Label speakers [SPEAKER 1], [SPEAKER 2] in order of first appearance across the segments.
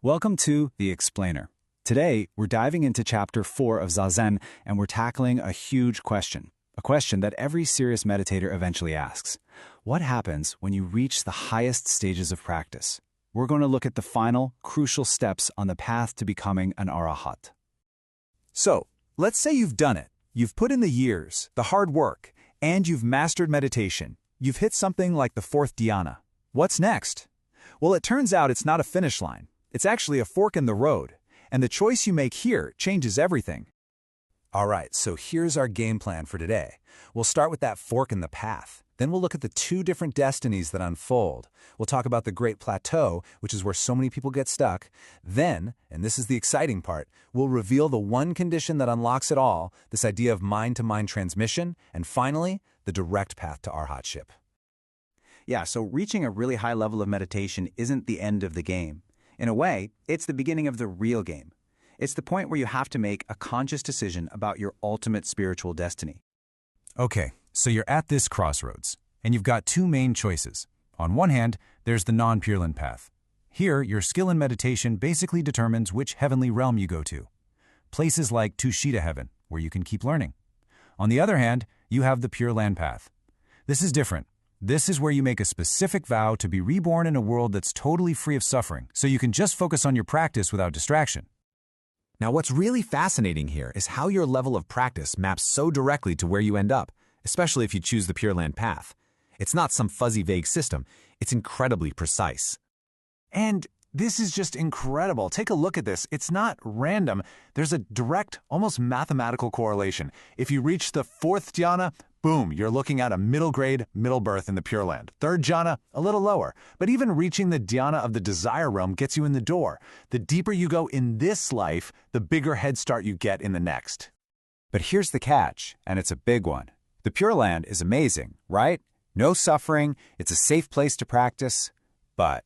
[SPEAKER 1] Welcome to The Explainer. Today, we're diving into Chapter 4 of Zazen, and we're tackling a huge question. A question that every serious meditator eventually asks. What happens when you reach the highest stages of practice? We're going to look at the final, crucial steps on the path to becoming an Arhat.
[SPEAKER 2] So, let's say you've done it. You've put in the years, the hard work, and you've mastered meditation. You've hit something like the fourth Dhyana. What's next? Well, it turns out it's not a finish line. It's actually a fork in the road, and the choice you make here changes everything. All right, so here's our game plan for today. We'll start with that fork in the path. Then we'll look at the two different destinies that unfold. We'll talk about the Great Plateau, which is where so many people get stuck. Then, and this is the exciting part, we'll reveal the one condition that unlocks it all, this idea of mind-to-mind transmission, and finally, the direct path to Arhatship.
[SPEAKER 3] Yeah, so reaching a really high level of meditation isn't the end of the game. In a way, it's the beginning of the real game. It's the point where you have to make a conscious decision about your ultimate spiritual destiny.
[SPEAKER 2] Okay, so you're at this crossroads, and you've got two main choices. On one hand, there's the non-Purelin path. Here, your skill in meditation basically determines which heavenly realm you go to. Places like Tushita heaven, where you can keep learning. On the other hand, you have the Pure Land path. This is different. This is where you make a specific vow to be reborn in a world that's totally free of suffering, so you can just focus on your practice without distraction.
[SPEAKER 4] Now, what's really fascinating here is how your level of practice maps so directly to where you end up, especially if you choose the Pure Land path. It's not some fuzzy, vague system. It's incredibly precise.
[SPEAKER 2] And this is just incredible. Take a look at this. It's not random. There's a direct, almost mathematical correlation. If you reach the fourth jhana, boom, you're looking at a middle grade, middle birth in the Pure Land. Third jhana, a little lower. But even reaching the dhyana of the desire realm gets you in the door. The deeper you go in this life, the bigger head start you get in the next.
[SPEAKER 1] But here's the catch, and it's a big one. The Pure Land is amazing, right? No suffering, it's a safe place to practice, but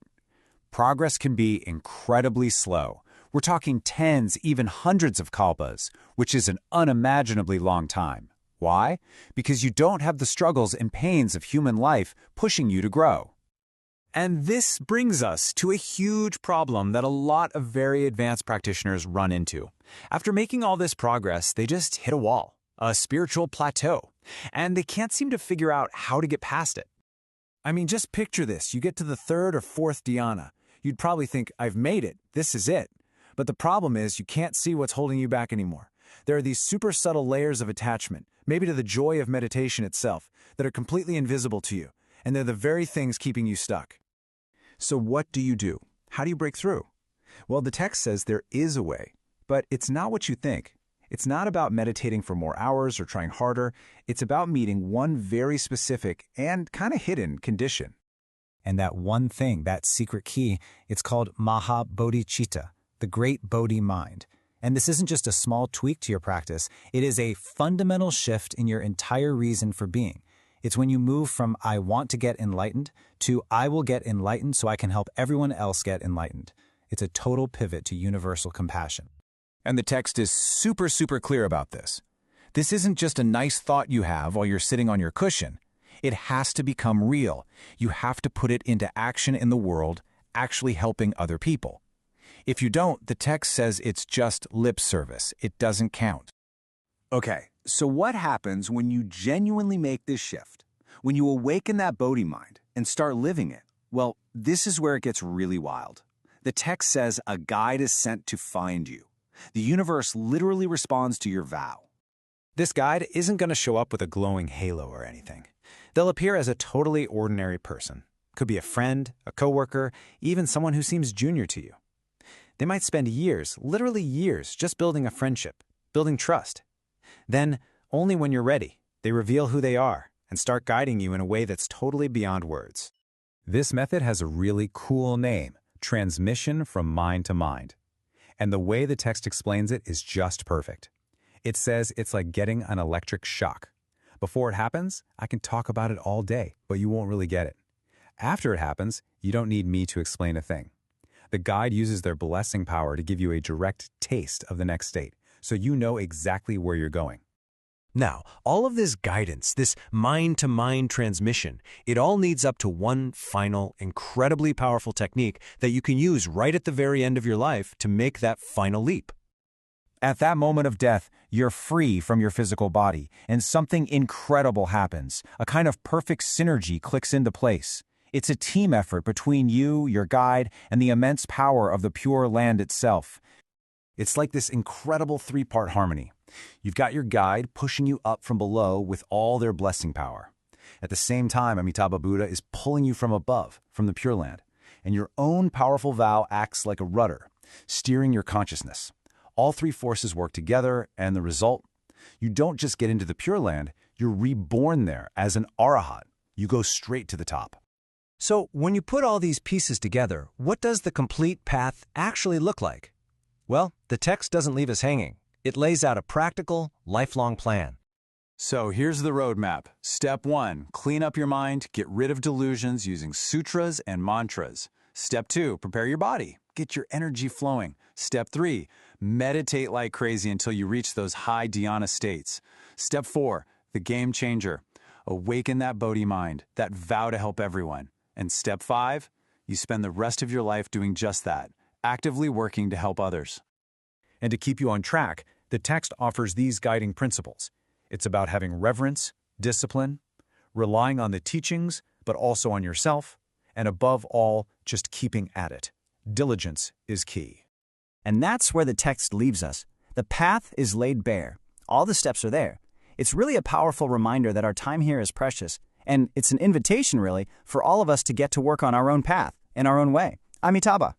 [SPEAKER 1] progress can be incredibly slow. We're talking tens, even hundreds of kalpas, which is an unimaginably long time. Why? Because you don't have the struggles and pains of human life pushing you to grow.
[SPEAKER 2] And this brings us to a huge problem that a lot of very advanced practitioners run into. After making all this progress, they just hit a wall, a spiritual plateau, and they can't seem to figure out how to get past it. I mean, just picture this. You get to the third or fourth dhyana. You'd probably think, I've made it. This is it. But the problem is you can't see what's holding you back anymore. There are these super subtle layers of attachment, maybe to the joy of meditation itself, that are completely invisible to you, and they're the very things keeping you stuck. So what do you do? How do you break through? Well, the text says there is a way, but it's not what you think. It's not about meditating for more hours or trying harder. It's about meeting one very specific and kind of hidden condition.
[SPEAKER 1] And that one thing, that secret key, it's called Maha Bodhicitta, the great Bodhi mind. And this isn't just a small tweak to your practice, it is a fundamental shift in your entire reason for being. It's when you move from I want to get enlightened to I will get enlightened so I can help everyone else get enlightened. It's a total pivot to universal compassion.
[SPEAKER 2] And the text is super, super clear about this. This isn't just a nice thought you have while you're sitting on your cushion. It has to become real. You have to put it into action in the world, actually helping other people. If you don't, the text says it's just lip service. It doesn't count.
[SPEAKER 3] Okay, so what happens when you genuinely make this shift? When you awaken that Bodhi mind and start living it? Well, this is where it gets really wild. The text says a guide is sent to find you. The universe literally responds to your vow.
[SPEAKER 1] This guide isn't going to show up with a glowing halo or anything. They'll appear as a totally ordinary person. Could be a friend, a coworker, even someone who seems junior to you. They might spend years, literally years, just building a friendship, building trust. Then, only when you're ready, they reveal who they are and start guiding you in a way that's totally beyond words.
[SPEAKER 2] This method has a really cool name, transmission from mind to mind. And the way the text explains it is just perfect. It says it's like getting an electric shock. Before it happens, I can talk about it all day, but you won't really get it. After it happens, you don't need me to explain a thing. The guide uses their blessing power to give you a direct taste of the next state, so you know exactly where you're going.
[SPEAKER 5] Now, all of this guidance, this mind-to-mind transmission, it all leads up to one final, incredibly powerful technique that you can use right at the very end of your life to make that final leap.
[SPEAKER 3] At that moment of death, you're free from your physical body, and something incredible happens. A kind of perfect synergy clicks into place. It's a team effort between you, your guide, and the immense power of the Pure Land itself.
[SPEAKER 2] It's like this incredible three-part harmony. You've got your guide pushing you up from below with all their blessing power. At the same time, Amitabha Buddha is pulling you from above, from the Pure Land, and your own powerful vow acts like a rudder, steering your consciousness. All three forces work together, and the result? You don't just get into the Pure Land, you're reborn there as an Arhat. You go straight to the top.
[SPEAKER 5] So, when you put all these pieces together, what does the complete path actually look like? Well, the text doesn't leave us hanging. It lays out a practical, lifelong plan.
[SPEAKER 2] So here's the roadmap. Step 1, clean up your mind, get rid of delusions using sutras and mantras. Step 2, prepare your body, get your energy flowing. Step 3, meditate like crazy until you reach those high Dhyana states. Step 4, the game changer. Awaken that Bodhi mind, that vow to help everyone. And step 5, you spend the rest of your life doing just that, actively working to help others.
[SPEAKER 1] And to keep you on track, the text offers these guiding principles. It's about having reverence, discipline, relying on the teachings, but also on yourself, and above all, just keeping at it. Diligence is key.
[SPEAKER 6] And that's where the text leaves us. The path is laid bare. All the steps are there. It's really a powerful reminder that our time here is precious, and it's an invitation, really, for all of us to get to work on our own path, in our own way. Amitabha.